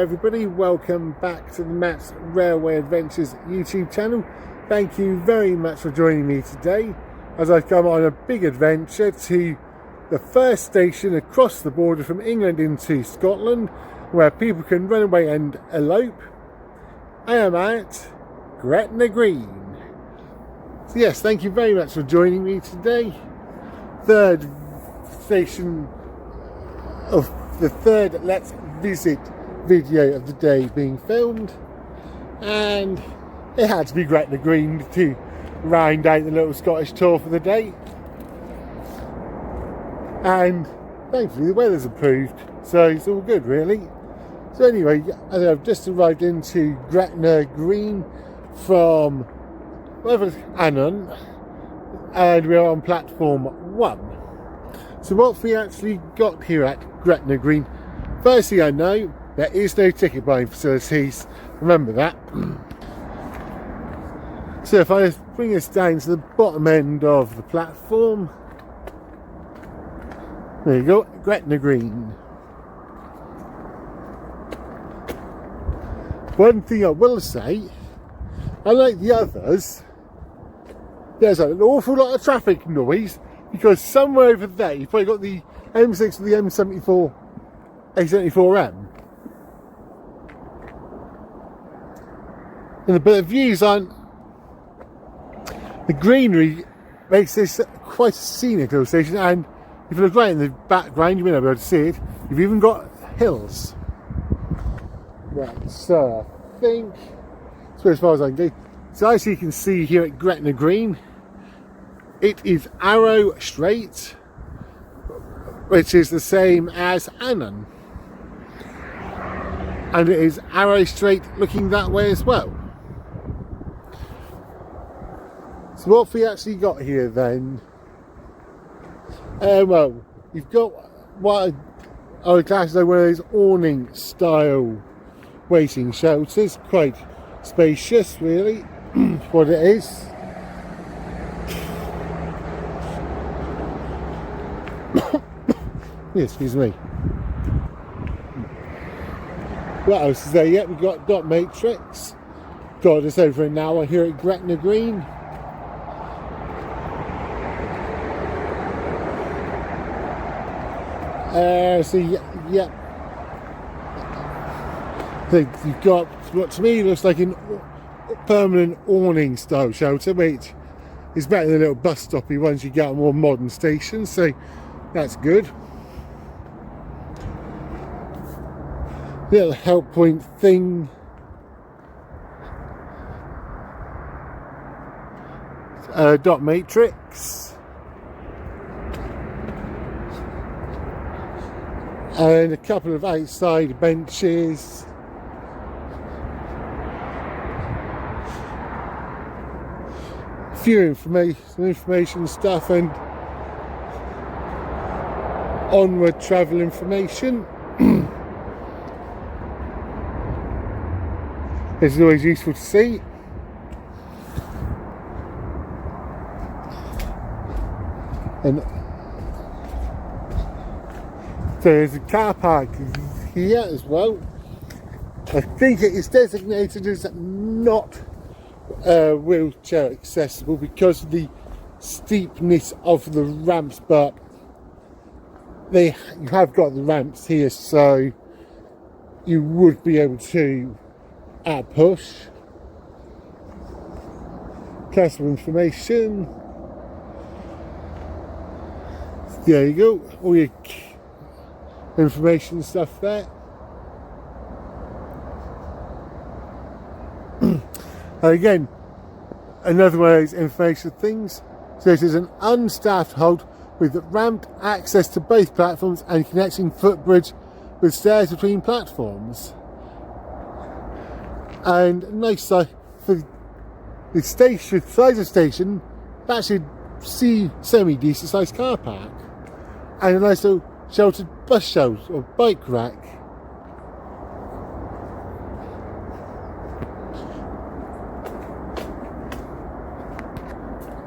everybody, welcome back to the Matt's Railway Adventures YouTube channel. Thank you very much for joining me today as I've come on a big adventure to the first station across the border from England into Scotland, where people can run away and elope. I am at Gretna Green. So yes, thank you very much for joining me today. Third station of the third Let's Visit video of the day being filmed, and it had to be Gretna Green to round out the little Scottish tour for the day. And thankfully the weather's improved, so it's all good really. So anyway, I've just arrived into Gretna Green from Annan, and we're on platform 1. So what have we actually got here at Gretna Green? Firstly, I know there is no ticket buying facilities, remember that. So if I bring us down to the bottom end of the platform, there you go, Gretna Green. One thing I will say, unlike the others, there's an awful lot of traffic noise, because somewhere over there you've probably got the M6 or the M74, A74M. But the views aren't... The greenery makes this quite a scenic little station, and if you look right in the background, you may not be able to see it, you've even got hills. Right, so I think that's as far as I can go. So as you can see here at Gretna Green, it is arrow straight, which is the same as Annan. And it is arrow straight looking that way as well. So what have we actually got here then? Well, you've got what I would class as one of those awning style waiting shelters. Quite spacious really, what it is. Excuse me. What else is there yet? We've got dot matrix. Got us over an hour here at Gretna Green. So yeah, so you've got what to me looks like a permanent awning style shelter, which is better than a little bus stoppy ones you get on more modern stations, so that's good. Little help point thing. Dot matrix. And a couple of outside benches. A few information stuff, and onward travel information. This is always useful to see. And so there's a car park here as well. I think it is designated as not wheelchair accessible because of the steepness of the ramps, but you have got the ramps here, so you would be able to at push. Customer information. There you go, all your information stuff there. And again, another one of those information things. So it is an unstaffed hold with ramped access to both platforms and connecting footbridge with stairs between platforms. And nice for the station, size of station, that should see semi-decent sized car park. And a nice little sheltered bus shelter or bike rack.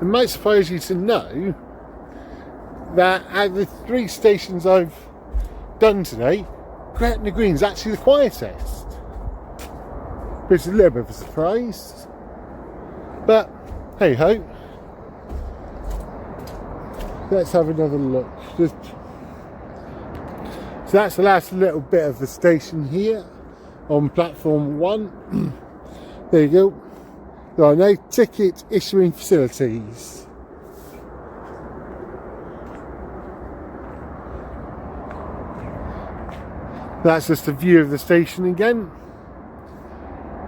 It might surprise you to know that out of the 3 stations I've done today, Gretna Green is actually the quietest. which is a little bit of a surprise. But hey ho. Let's have another look. So that's the last little bit of the station here on platform 1. There you go. There are no ticket issuing facilities. That's just a view of the station again.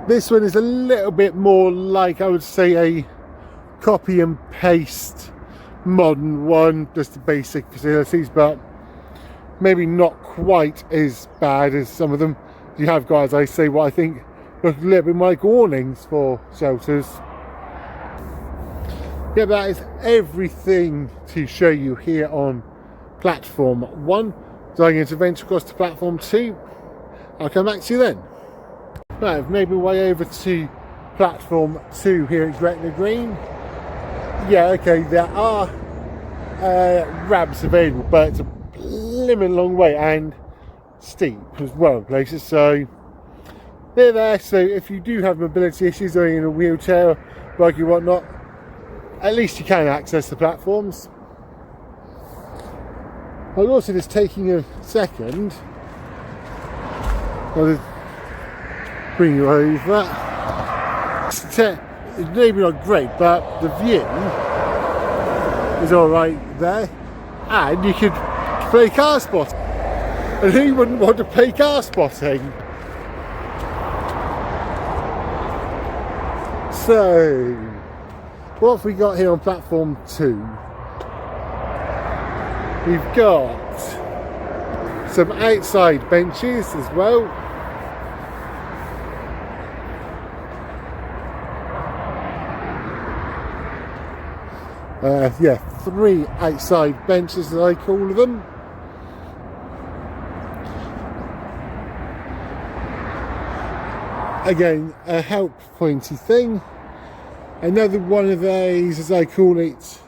This one is a little bit more like, I would say, a copy and paste modern one, just the basic facilities, but maybe not quite as bad as some of them. You have got, as I say, what I think look a little bit more like awnings for shelters. Yeah, that is everything to show you here on platform 1. So I'm going to venture across to platform 2. I'll come back to you then. Right, I've made my way over to platform 2 here at Gretna Green. Yeah, okay, there are ramps available, but it's a blimmin' long way and steep as well in places, so they're there. So if you do have mobility issues or you're in a wheelchair, bike or whatnot, at least you can access the platforms. I'm also just taking a second, I'll just bring you over. It's maybe not great, but the view is alright there, and you could play car spotting. And who wouldn't want to play car spotting? So, what have we got here on platform 2? We've got some outside benches as well. Yeah, 3 outside benches as I call them. Again, a help pointy thing. Another one of those, as I call it,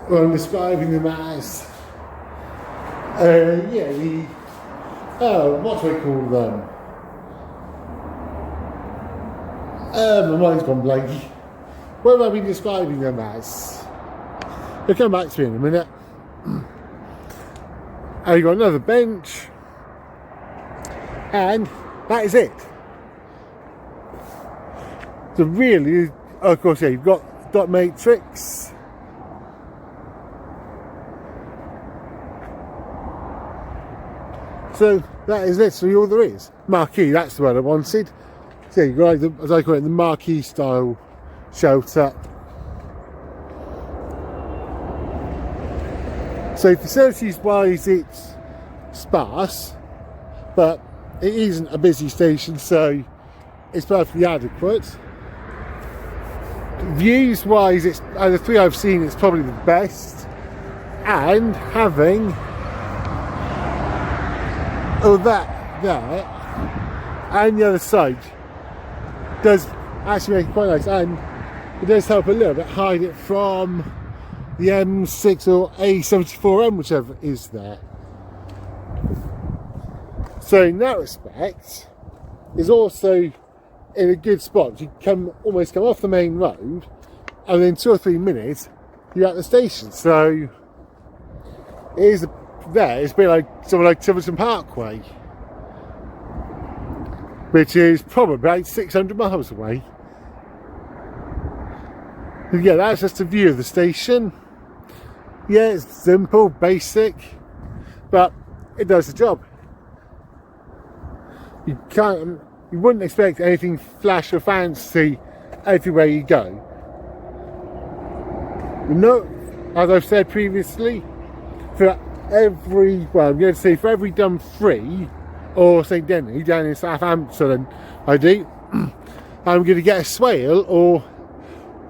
well, I'm describing them as, what do I call them? My mind's gone blank. What have I been describing them as? They'll come back to me in a minute. And you've got another bench, and that is it. So really, of course, yeah, you've got dot matrix. So that is literally all there is. Marquee, that's the word I wanted. So you've got, like as I call it, the marquee style shelter. So facilities wise, it's sparse, but it isn't a busy station, so it's perfectly adequate. Views wise, it's out of the 3 I've seen, it's probably the best, and having that there and the other side does actually make it quite nice, and it does help a little bit hide it from the M6 or A74M, whichever is there. So in that respect, is also in a good spot. You can almost come off the main road, and in 2 or 3 minutes you're at the station. So it is there. It's a bit like somewhere like Tiverton Parkway, which is probably about 600 miles away. And yeah, that's just a view of the station. Yeah, it's simple, basic, but it does the job. You wouldn't expect anything flash or fancy everywhere you go. No, as I've said previously, for every dumb free or St Denny down in Southampton, I'm going to get a Swale, or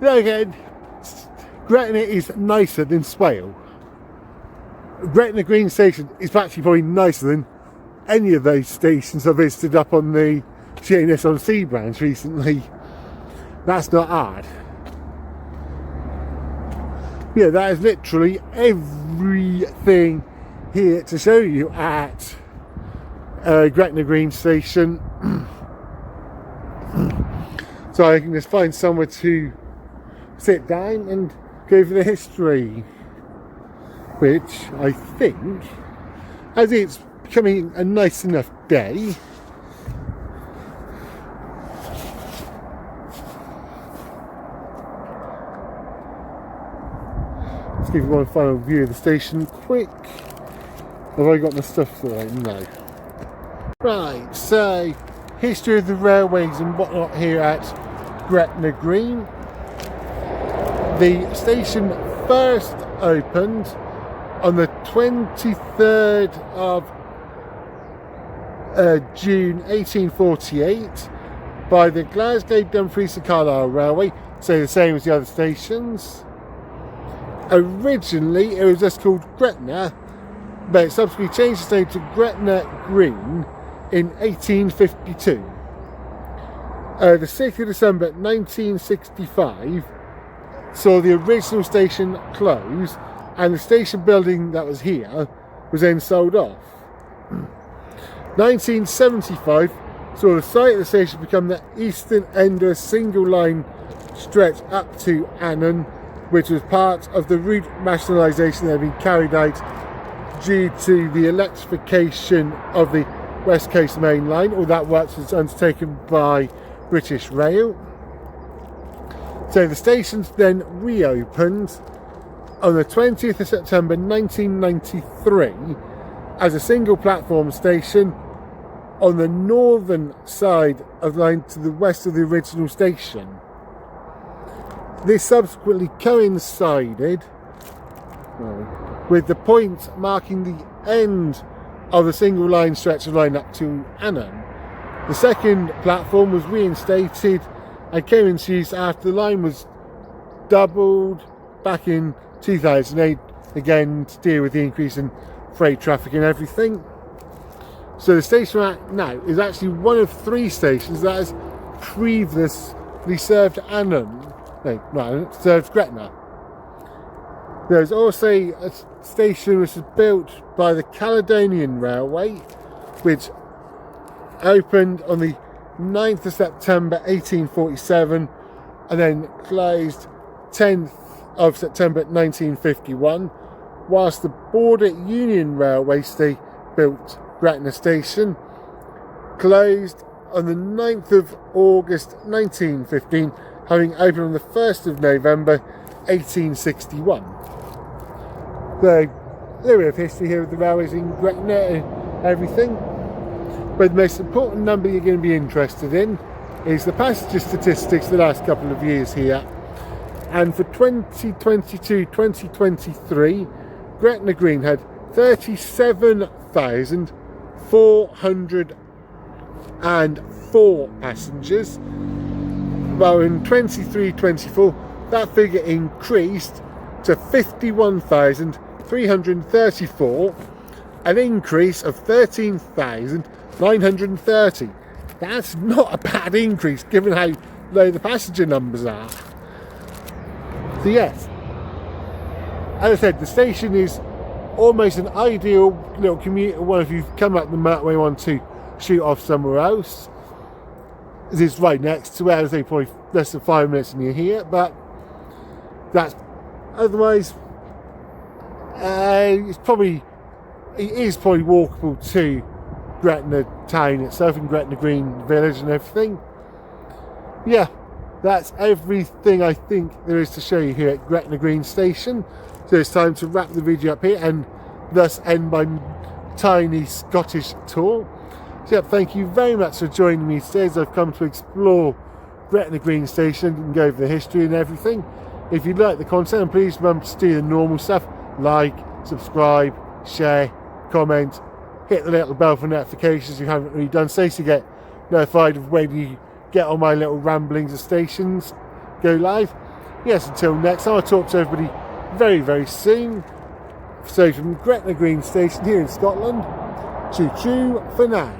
then again, Gretna is nicer than Swale. Gretna Green station is actually probably nicer than any of those stations I visited up on the GNS on Sea branch recently. That's not hard. Yeah, that is literally everything here to show you at Gretna Green station. so I can just find somewhere to sit down and go over the history, which I think, as it's becoming a nice enough day, let's give you one final view of the station quick. Have I got my stuff right? No. Right, so history of the railways and whatnot here at Gretna Green. The station first opened on the 23rd of June 1848 by the Glasgow, Dumfries and Carlisle Railway, so the same as the other stations. Originally it was just called Gretna, but it subsequently changed its name to Gretna Green in 1852. The 6th of December 1965 saw the original station close, and the station building that was here was then sold off. 1975 saw the site of the station become the eastern end of a single line stretch up to Annan, which was part of the route rationalisation that had been carried out due to the electrification of the West Coast Main Line. All that work was undertaken by British Rail. So the station's then reopened on the 20th of September 1993 as a single platform station on the northern side of the line to the west of the original station. This subsequently coincided with the point marking the end of the single line stretch of line up to Annan. The second platform was reinstated and came into use after the line was doubled back in 2008, again to deal with the increase in freight traffic and everything. So the station we're at now is actually one of 3 stations that has previously served Annan. No, served Gretna. There's also a station which was built by the Caledonian Railway, which opened on the 9th of September 1847 and then closed 10th of September 1951, whilst the Border Union Railway built Gretna Station closed on the 9th of August 1915, having opened on the 1st of November 1861. So, a little bit of history here with the railways in Gretna and everything. But the most important number you're going to be interested in is the passenger statistics the last couple of years here. And for 2022-2023, Gretna Green had 37,404 passengers. While in 23-24, that figure increased to 51,334, an increase of 13,930. That's not a bad increase given how low the passenger numbers are. So yes, as I said, the station is almost an ideal little commuter one if you've come up the motorway and want to shoot off somewhere else. It's right next to where, I say, probably less than 5 minutes and you're here, but that's otherwise it is probably walkable to Gretna town itself and Gretna Green village and everything. Yeah, that's everything I think there is to show you here at Gretna Green Station. So it's time to wrap the video up here and thus end my tiny Scottish tour. So yeah, thank you very much for joining me today as I've come to explore Gretna Green Station and go over the history and everything. If you like the content, please remember to do the normal stuff, like, subscribe, share, comment, hit the little bell for notifications if you haven't already done so, so you get notified of when you get on my little ramblings of stations go live. Yes, until next time, I'll talk to everybody very, very soon. So from Gretna Green Station here in Scotland, choo choo for now.